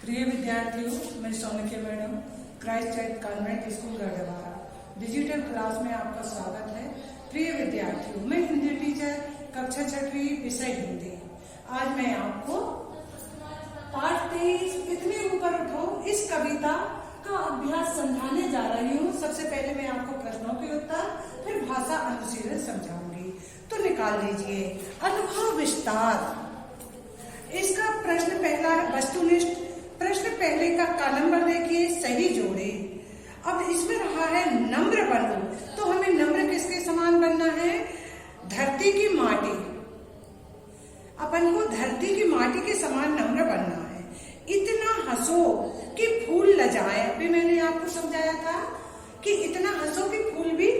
प्रिय विद्यार्थियों, मैं Soumya madam Christ Church Convent School Garhwara digital class में आपका स्वागत है। प्रिय विद्यार्थियों, मैं हिंदी टीचर कक्षा 6वीं विषय हिंदी। आज मैं आपको पाठ 23 इतने ऊपर उठो इस कविता का अभ्यास समझाने जा रही हूँ। सबसे पहले मैं आपको प्रश्नों के उत्तर फिर भाषा अनुशीलन समझाऊंगी, तो निकाल लीजिए। अनुभव विस्तार, इसका प्रश्न पहला है वस्तुनिष्ठ। प्रश्न पहले का नंबर देखिए, सही जोड़े। अब इसमें रहा है नम्र बनो, तो हमें नम्र किसके समान बनना है? धरती की माटी। अपन को धरती की माटी के समान नम्र बनना है। इतना हंसो कि फूल लजाए, अभी मैंने आपको समझाया था कि इतना हंसो कि फूल भी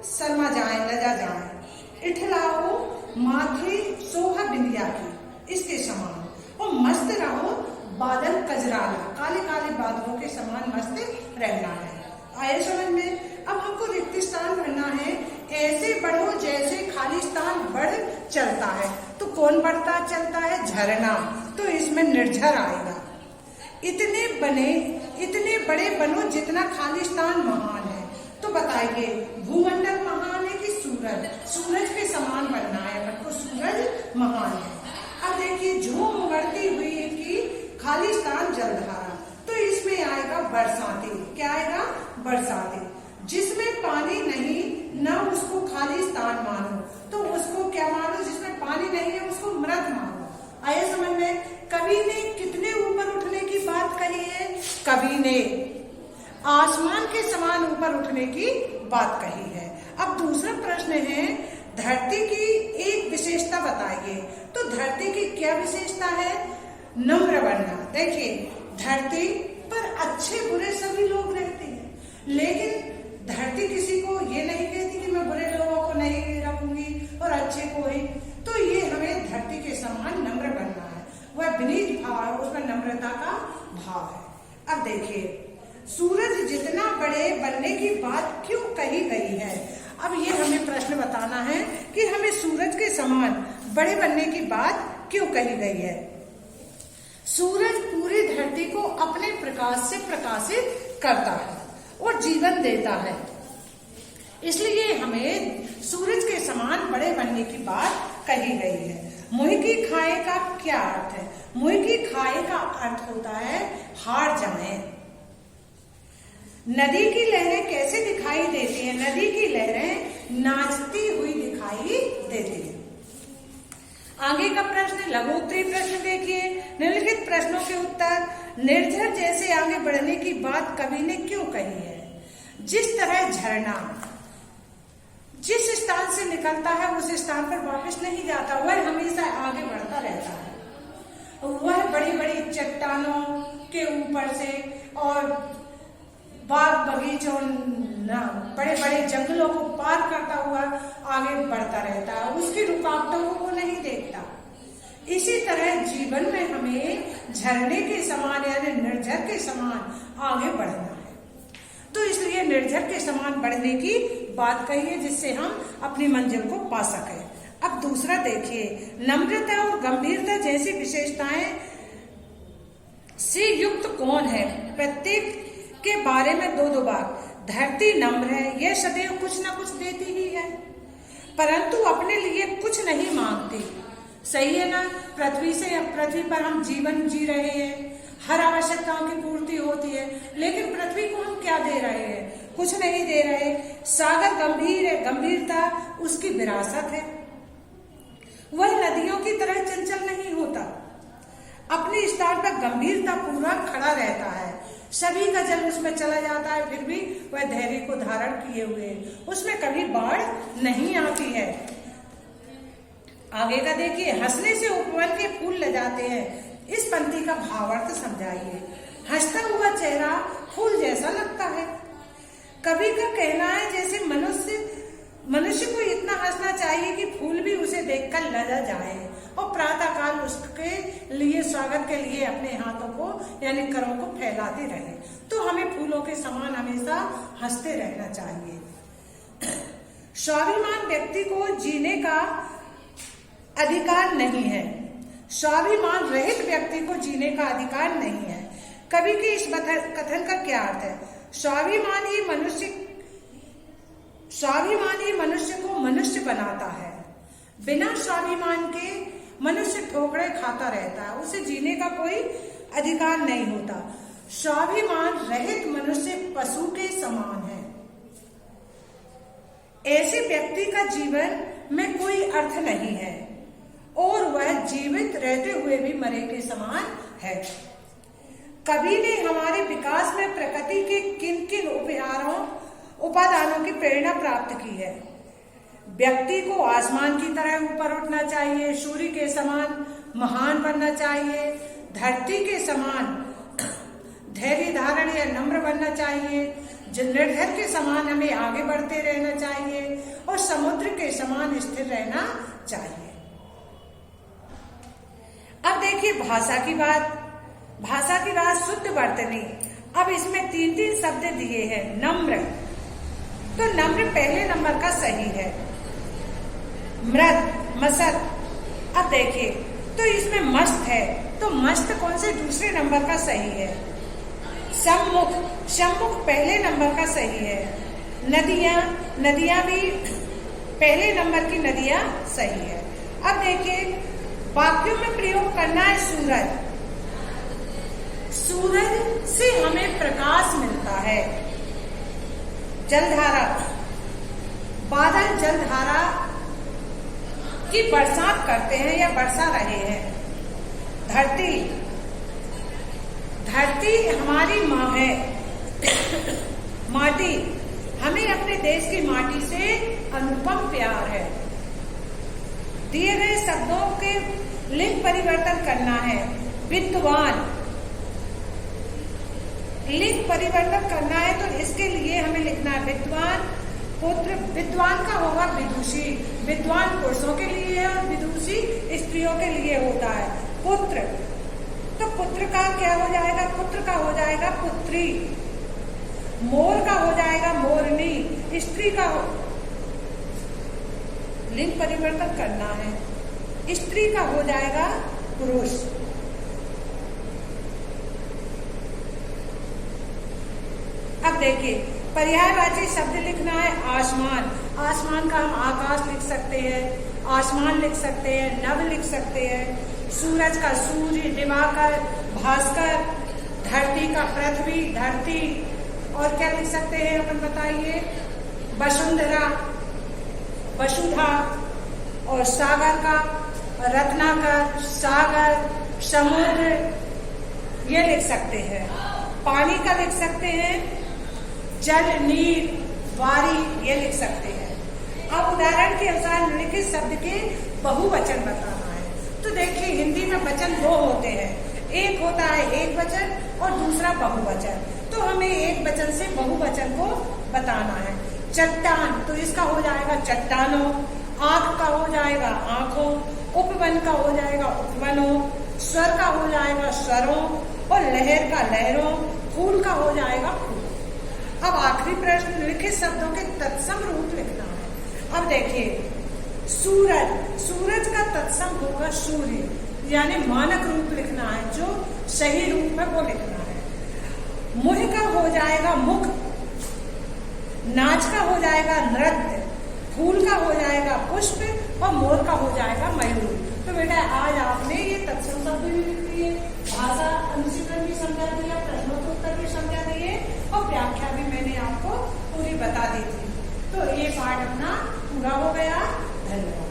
शर्मा जाए, लजा जाए। इठलाओ माथे सोहा बिंदिया की, इसके समान। और मस्त रहो बादल कजराला, काले काले बादलों के समान मस्त रहना है। आए समझ में? अब हमको रिक्त स्थान भरना है। ऐसे बढ़ो जैसे खाली स्थान बढ़ चलता है। तो कौन बढ़ता चलता है? झरना। तो इसमें निर्झर आएगा। इतने बड़े बनो जितना खाली स्थान महान है। तो बताइए भूमंडल महान है कि सूरज? सूरज के समान बनना है अपन को, सूरज महान है। अब देखिए झूम उमड़ती हुई की खाली स्थान जलधारा, तो इसमें आएगा बरसाती। क्या आएगा? बरसाती। जिसमें पानी नहीं ना उसको खाली स्थान मानो, तो उसको क्या मानो? जिसमें पानी नहीं है उसको मृत मानो। आए समझ में? कवि ने कितने ऊपर उठने की बात कही है? कवि ने आसमान के समान ऊपर उठने की बात कही है। अब दूसरा प्रश्न है धरती की एक विशेषता बताइए। तो धरती की क्या विशेषता है? नम्र बनना। देखिए धरती पर अच्छे बुरे सभी लोग रहते हैं, लेकिन धरती किसी को ये नहीं कहती कि मैं बुरे लोगों को नहीं रखूंगी और अच्छे को ही। तो ये हमें धरती के समान नम्र बनना है। वह विनीत भाव है, उसमें नम्रता का भाव है। अब देखिए सूरज जितना बड़े बनने की बात क्यों कही गई है? अब ये हमें प्रश्न बताना है कि हमें सूरज के समान बड़े बनने की बात क्यों कही गई है। सूरज पूरी धरती को अपने प्रकाश से प्रकाशित करता है और जीवन देता है, इसलिए हमें सूरज के समान बड़े बनने की बात कही गई है। मुँह की खाए का क्या अर्थ है? मुँह की खाए का अर्थ होता है हार जाए। नदी की लहरें कैसे दिखाई देती हैं? नदी की लहरें नाचती हुई दिखाई देती हैं। आगे का प्रश्न लघुत्तरी प्रश्न देखिए। निम्नलिखित प्रश्नों के उत्तर। निर्झर जैसे आगे बढ़ने की बात कवि ने क्यों कही है? जिस तरह झरना जिस स्थान से निकलता है उस स्थान पर वापस नहीं जाता, वह हमेशा आगे बढ़ता रहता है। वह बड़ी बड़ी चट्टानों के ऊपर से और बाग बगीचों बड़े बड़े जंगलों को पार करता हुआ आगे बढ़ता रहता है, उसकी रुकावटों को वो नहीं देखता। इसी तरह जीवन में हमें झरने के समान यानी निर्झर के समान आगे बढ़ना है। तो इसलिए निर्झर के समान बढ़ने की बात कही है, जिससे हम अपनी मंजिल को पा सके। अब दूसरा देखिए, नम्रता और गंभीरता जैसी विशेषताएं से युक्त कौन है? प्रत्येक के बारे में दो बार। धरती नम्र है, यह सदैव कुछ ना कुछ देती ही है, परंतु अपने लिए कुछ नहीं मांगती। सही है ना? पृथ्वी पर हम जीवन जी रहे हैं, हर आवश्यकताओं की पूर्ति होती है, लेकिन पृथ्वी को हम क्या दे रहे हैं? कुछ नहीं दे रहे। सागर गंभीर है, गंभीरता उसकी विरासत है। वह नदियों की तरह चंचल नहीं होता, अपने स्थान पर गंभीरता पूरा खड़ा रहता है। सभी का जल उसमें चला जाता है, फिर भी वह धैर्य को धारण किए हुए, उसमें कभी बाढ़ नहीं आती है। आगे का देखिए, हंसने से उपवन के फूल लजाते हैं। इस पंक्ति का भावार्थ समझाइए। हंसता हुआ चेहरा फूल जैसा लगता है। कवि का कहना है जैसे मनुष्य को इतना हंसना चाहिए कि फूल भी उसे देखकर लजा जाए और प्रातःकाल उसके लिए स्वागत के लिए अपने हाथों को यानी करों को फैलाते रहे। तो हमें फूलों के समान हमेशा हंसते रहना चाहिए। स्वाभिमान व्यक्ति को जीने का अधिकार नहीं है। स्वाभिमान रहित व्यक्ति को जीने का अधिकार नहीं है। कवि के इस कथन का क्या अर्थ है? स्वाभिमान ही मनुष्य को मनुष्य बनाता है। बिना स्वाभिमान के मनुष्य ठोकरे खाता रहता है, उसे जीने का कोई अधिकार नहीं होता। स्वाभिमान रहित मनुष्य पशु के समान है। ऐसे व्यक्ति का जीवन में कोई अर्थ नहीं है और वह जीवित रहते हुए भी मरे के समान है। कवि ने हमारे विकास में प्रकृति के किन किन उपादानों की प्रेरणा प्राप्त की है? व्यक्ति को आसमान की तरह ऊपर उठना चाहिए, सूर्य के समान महान बनना चाहिए, धरती के समान धैर्य धारण या नम्र बनना चाहिए, निर्धर के समान हमें आगे बढ़ते रहना चाहिए और समुद्र के समान स्थिर रहना चाहिए। अब देखिए भाषा की बात शुद्ध वर्तनी। अब इसमें 3 शब्द दिए हैं। नम्र, तो नम्र पहले नंबर का सही है। मृत, मसत। अब देखिए तो इसमें मस्त है, तो मस्त कौन से दूसरे नंबर का सही है? सम्मुख, सम्मुख पहले नंबर का सही है। नदियां, नदियां भी पहले नंबर की नदियां सही है। अब देखिए वाक्यों में प्रयोग करना है सूरज। सूरज से हमें प्रकाश मिलता है। जलधारा, बादल जलधारा की बरसात करते हैं या बरसा रहे हैं। धरती, धरती हमारी माँ है। माटी, हमें अपने देश की माटी से अनुपम प्यार है। दिए गए शब्दों के लिंग परिवर्तन करना है। विद्वान, लिंग परिवर्तन करना है तो इसके लिए हमें लिखना है विद्वान पुत्र। विद्वान का होगा विदुषी। विद्वान पुरुषों के लिए है और विदुषी स्त्रियों के लिए होता है। पुत्र, तो पुत्र का क्या हो जाएगा? पुत्र का हो जाएगा पुत्री। मोर का हो जाएगा मोरनी। स्त्री का लिंग परिवर्तन करना है। स्त्री का हो जाएगा पुरुष। अब देखिए पर्यायवाची शब्द लिखना है। आसमान, आसमान का हम आकाश लिख सकते हैं, आसमान लिख सकते हैं, नभ लिख सकते हैं। सूरज का सूर्य, दिवाकर, भास्कर। धरती का पृथ्वी, धरती। और क्या लिख सकते हैं अपन बताइए? वसुंधरा, वसुधा। और सागर का रत्नाकर, सागर, समुद्र, ये लिख सकते हैं। पानी का लिख सकते हैं जल, नीर, वारी, ये लिख सकते हैं। अब उदाहरण के अनुसार निम्नलिखित शब्द के बहुवचन बताना है। तो देखिए हिंदी में वचन 2 होते हैं। एक होता है एक वचन और दूसरा बहुवचन। तो हमें एक वचन से बहुवचन को बताना है। चट्टान, तो इसका हो जाएगा चट्टानों। आंख का हो जाएगा आंखों। उपवन का हो जाएगा उपवनों। स्वर का हो जाएगा स्वरों और लहर का लहरों। फूल का हो जाएगा फूल। अब आखिरी प्रश्न, लिखित शब्दों के तत्सम रूप लिखना है। अब देखिए सूरज, सूरज का तत्सम होगा सूर्य, यानी मानक रूप लिखना है, जो सही रूप है वो लिखना है। मुह का हो जाएगा मुख। नाच का हो जाएगा नृत्य। फूल का हो जाएगा पुष्प और मोर का हो जाएगा मयूर। तो बेटा आज आपने ये तत्सम शब्द भी लिख दिए, भाषा अनुशीलन भी समझा दिया, प्रश्नोत्तर भी समझा दिए और व्याख्या भी मैंने आपको पूरी बता दी थी। तो ये पाठ अपना पूरा हो गया। धन्यवाद।